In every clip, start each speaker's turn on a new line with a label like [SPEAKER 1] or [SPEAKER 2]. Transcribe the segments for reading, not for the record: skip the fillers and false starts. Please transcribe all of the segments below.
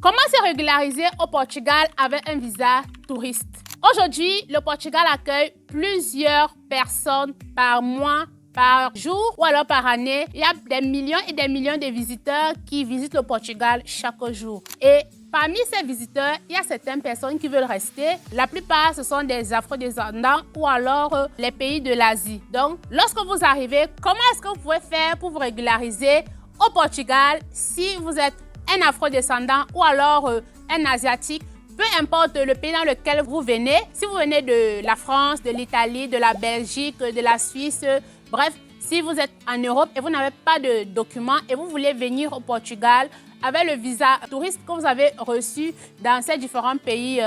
[SPEAKER 1] Comment se régulariser au Portugal avec un visa touriste? Aujourd'hui, le Portugal accueille plusieurs personnes par mois, par jour ou alors par année. Il y a des millions et des millions de visiteurs qui visitent le Portugal chaque jour. Et parmi ces visiteurs, il y a certaines personnes qui veulent rester. La plupart, ce sont des Afro-descendants ou alors les pays de l'Asie. Donc, lorsque vous arrivez, comment est-ce que vous pouvez faire pour vous régulariser au Portugal si vous êtes un Afro-descendant ou alors un Asiatique? Peu importe le pays dans lequel vous venez, si vous venez de la France, de l'Italie, de la Belgique, de la Suisse, bref, si vous êtes en Europe et vous n'avez pas de documents et vous voulez venir au Portugal avec le visa touriste que vous avez reçu dans ces différents pays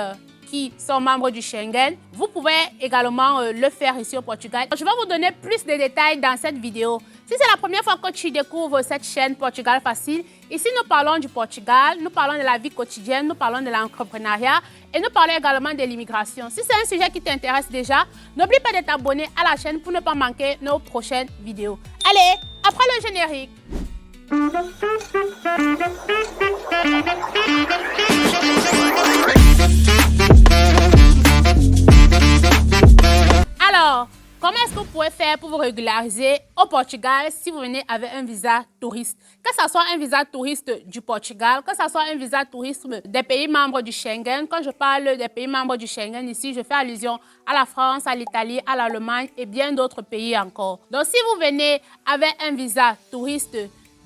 [SPEAKER 1] qui sont membres du Schengen, vous pouvez également le faire ici au Portugal. Je vais vous donner plus de détails dans cette vidéo. Si c'est la première fois que tu découvres cette chaîne Portugal Facile, ici nous parlons du Portugal, nous parlons de la vie quotidienne, nous parlons de l'entrepreneuriat et nous parlons également de l'immigration. Si c'est un sujet qui t'intéresse déjà, n'oublie pas de t'abonner à la chaîne pour ne pas manquer nos prochaines vidéos. Allez, après le générique. Alors, comment est-ce que vous pouvez faire pour vous régulariser au Portugal si vous venez avec un visa touriste? Que ce soit un visa touriste du Portugal, que ce soit un visa tourisme des pays membres du Schengen. Quand je parle des pays membres du Schengen ici, je fais allusion à la France, à l'Italie, à l'Allemagne et bien d'autres pays encore. Donc, si vous venez avec un visa touriste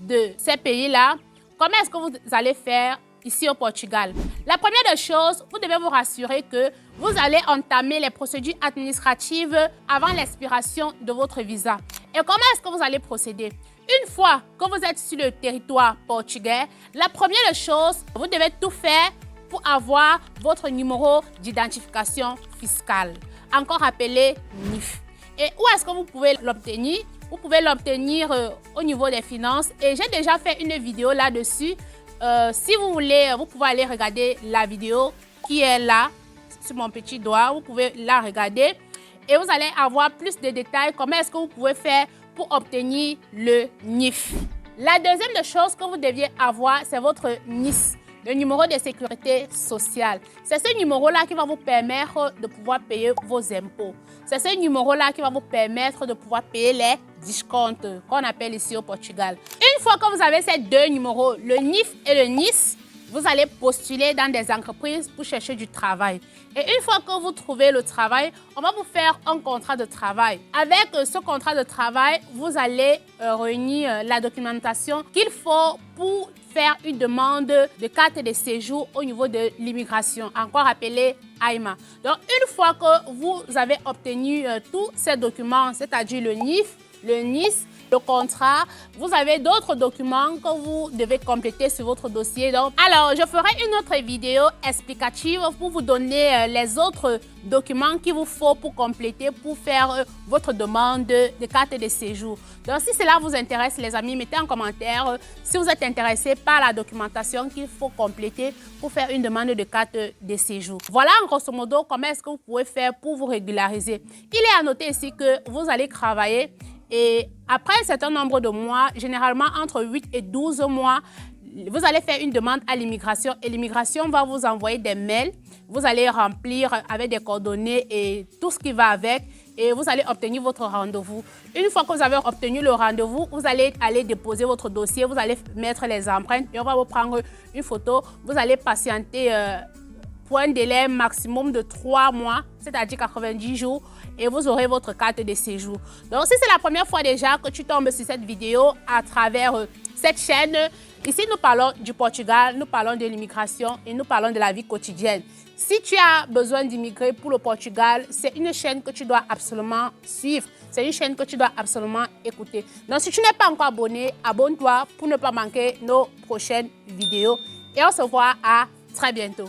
[SPEAKER 1] de ces pays-là, comment est-ce que vous allez faire ici au Portugal? La première des choses, vous devez vous rassurer que vous allez entamer les procédures administratives avant l'expiration de votre visa. Et comment est-ce que vous allez procéder? Une fois que vous êtes sur le territoire portugais, la première des choses, vous devez tout faire pour avoir votre numéro d'identification fiscale, encore appelé NIF. Et où est-ce que vous pouvez l'obtenir? Vous pouvez l'obtenir au niveau des finances. Et j'ai déjà fait une vidéo là-dessus. Si vous voulez, vous pouvez aller regarder la vidéo qui est là, sur mon petit doigt. Vous pouvez la regarder et vous allez avoir plus de détails. Comment est-ce que vous pouvez faire pour obtenir le NIF? La deuxième des choses que vous deviez avoir, c'est votre NIS, le numéro de sécurité sociale. C'est ce numéro-là qui va vous permettre de pouvoir payer vos impôts. C'est ce numéro-là qui va vous permettre de pouvoir payer les discomptes qu'on appelle ici au Portugal. Une fois que vous avez ces deux numéros, le NIF et le NIS, vous allez postuler dans des entreprises pour chercher du travail. Et une fois que vous trouvez le travail, on va vous faire un contrat de travail. Avec ce contrat de travail, vous allez réunir la documentation qu'il faut pour faire une demande de carte de séjour au niveau de l'immigration, encore appelée AIMA. Donc, une fois que vous avez obtenu tous ces documents, c'est-à-dire le NIF, le NIS, le contrat, vous avez d'autres documents que vous devez compléter sur votre dossier. Donc, alors, je ferai une autre vidéo explicative pour vous donner les autres documents qu'il vous faut pour compléter, pour faire votre demande de carte de séjour. Donc, si cela vous intéresse, les amis, mettez en commentaire si vous êtes intéressé par la documentation qu'il faut compléter pour faire une demande de carte de séjour. Voilà, en grosso modo, comment est-ce que vous pouvez faire pour vous régulariser. Il est à noter ici que vous allez travailler et après un certain nombre de mois, généralement entre 8 et 12 mois, vous allez faire une demande à l'immigration et l'immigration va vous envoyer des mails. Vous allez remplir avec des coordonnées et tout ce qui va avec et vous allez obtenir votre rendez-vous. Une fois que vous avez obtenu le rendez-vous, vous allez aller déposer votre dossier, vous allez mettre les empreintes et on va vous prendre une photo. Vous allez patienter pour un délai maximum de 3 mois, c'est-à-dire 90 jours, et vous aurez votre carte de séjour. Donc, si c'est la première fois déjà que tu tombes sur cette vidéo à travers cette chaîne, ici nous parlons du Portugal, nous parlons de l'immigration et nous parlons de la vie quotidienne. Si tu as besoin d'immigrer pour le Portugal, c'est une chaîne que tu dois absolument suivre. C'est une chaîne que tu dois absolument écouter. Donc, si tu n'es pas encore abonné, abonne-toi pour ne pas manquer nos prochaines vidéos. Et on se voit à très bientôt.